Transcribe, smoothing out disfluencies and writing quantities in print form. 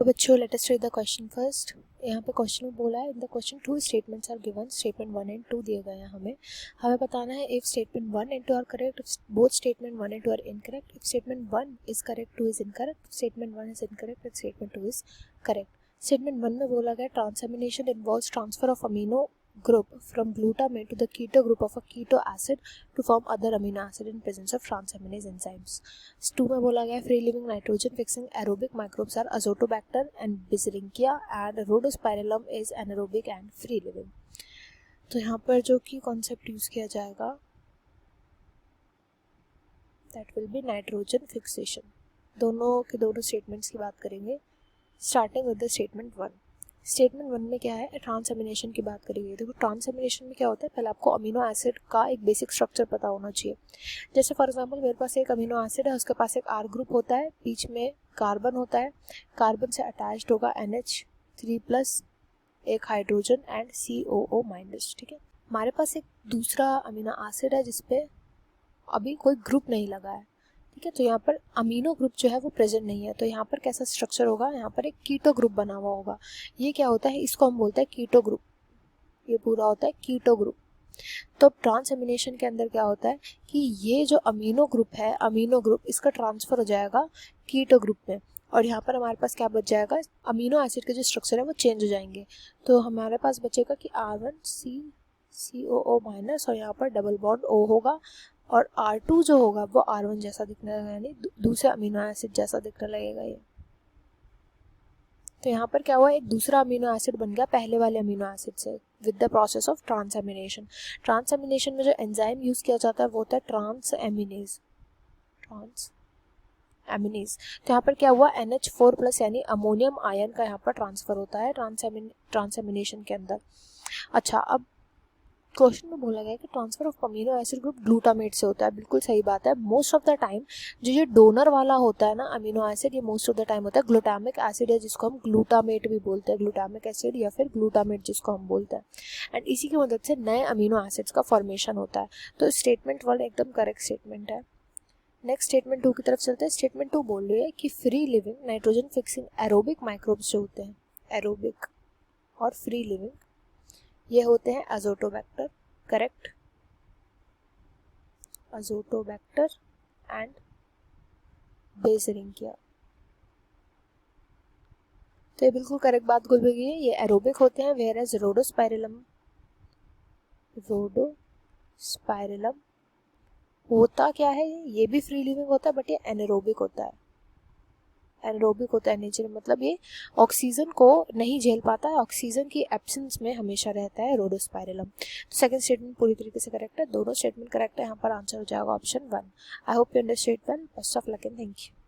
तो बच्चों let us read the question first. यहाँ पे क्वेश्चन में बोला है in the question 2 statements are given, statement 1 and 2 दिए गए हैं हमें बताना है if statement 1 and 2 are correct, both statement 1 and 2 are incorrect, if statement 1 is correct 2 is incorrect, statement 1 is incorrect and statement 2 is correct. Statement 1 में बोला गया transamination involves transfer of amino group from glutamate to the keto group of a keto acid to form other amino acid in presence of transaminase enzymes। 2 में बोला गया free living nitrogen fixing aerobic microbes are Azotobacter and Biserinckia and Rhodospirillum is anaerobic and free living। तो यहाँ पर जो कि concept use किया जाएगा that will be nitrogen fixation। दोनों के दोनों स्टेटमेंट्स की बात करेंगे, starting with the statement 1। Statement 1 में क्या है, ट्रांसएमिनेशन की बात करेंगे। देखो ट्रांसएमिनेशन में क्या होता है, पहले आपको अमीनो एसिड का एक बेसिक स्ट्रक्चर पता होना चाहिए। जैसे फॉर एग्जांपल मेरे पास एक अमीनो एसिड है, उसके पास एक R ग्रुप होता है, बीच में कार्बन होता है, कार्बन से अटैच्ड होगा NH3+, एक हाइड्रोजन एंड COO-। ठीक है, हमारे पास एक दूसरा अमीनो एसिड है जिसपे अभी कोई ग्रुप नहीं लगा है। ठीक है, तो यहाँ पर अमीनो ग्रुप जो है वो प्रेजेंट नहीं है, तो यहाँ पर कैसा स्ट्रक्चर होगा, यहाँ पर एक कीटो ग्रुप बना हुआ होगा। ये क्या होता है, इसको हम बोलते हैं कीटो ग्रुप। ये पूरा होता है कीटो ग्रुप। तो ट्रांसएमिनेशन के अंदर क्या होता है कि ये जो अमीनो ग्रुप है, अमीनो ग्रुप इसका ट्रांसफर हो जाएगा कीटो ग्रुप में, और यहाँ पर हमारे पास क्या बच जाएगा, अमीनो एसिड के जो स्ट्रक्चर है वो चेंज हो जाएंगे। तो हमारे पास बचेगा कि R1C COO- और यहाँ पर डबल बॉन्ड O होगा, और R2 जो होगा वो R1 जैसा दिखने लगेगा, यानी दूसरे अमीनो एसिड जैसा दिखने लगेगा ये। तो यहाँ पर क्या हुआ, एक दूसरा अमीनो एसिड बन गया पहले वाले अमीनो एसिड से with the process of transamination. Transamination में जो एंजाइम यूज किया जाता है वो होता है ट्रांसएमिनेज। तो यहाँ पर क्या हुआ, NH4+ यानी अमोनियम आयन का यहाँ पर ट्रांसफर होता है ट्रांसएमिनेशन के अंदर। अच्छा, अब क्वेश्चन में बोला गया है कि transfer of amino acid group glutamate से होता है। बिल्कुल सही बात है। मोस्ट ऑफ द टाइम जो ये डोनर वाला होता है ना अमीनो एसिड, ये मोस्ट ऑफ द टाइम होता है ग्लूटामिक एसिड है, जिसको हम ग्लूटामेट भी बोलते हैं, ग्लूटामिक एसिड या फिर ग्लूटामेट जिसको हम बोलते हैं। एंड इसी की मदद से नए अमीनो एसिड्स का फॉर्मेशन होता है। तो स्टेटमेंट 1 एकदम करेक्ट स्टेटमेंट है। नेक्स्ट स्टेटमेंट 2 की तरफ चलते हैं। स्टेटमेंट 2 बोल रही है कि free living nitrogen fixing aerobic microbes जो होते हैं, एरोबिक और फ्री लिविंग, ये होते हैं अजोटोबैक्टर, करेक्ट, अजोटोबैक्टर एंड बेसरिंकिया। तो ये बिल्कुल करेक्ट बात बोल गई है, ये एरोबिक होते हैं, वेयर एज रोडोस्पाइरिलम होता क्या है, ये भी फ्री लिविंग होता है बट ये एनारोबिक होता है। एनारोबिक होता है नेचर, मतलब ये ऑक्सीजन को नहीं झेल पाता है, ऑक्सीजन की एब्सेंस में हमेशा रहता है रोडोस्पाइरिलम। तो सेकंड स्टेटमेंट पूरी तरीके से करेक्ट है, दोनों स्टेटमेंट करेक्ट है। यहाँ पर आंसर हो जाएगा option 1। I hope you understand well. Best of luck and thank you.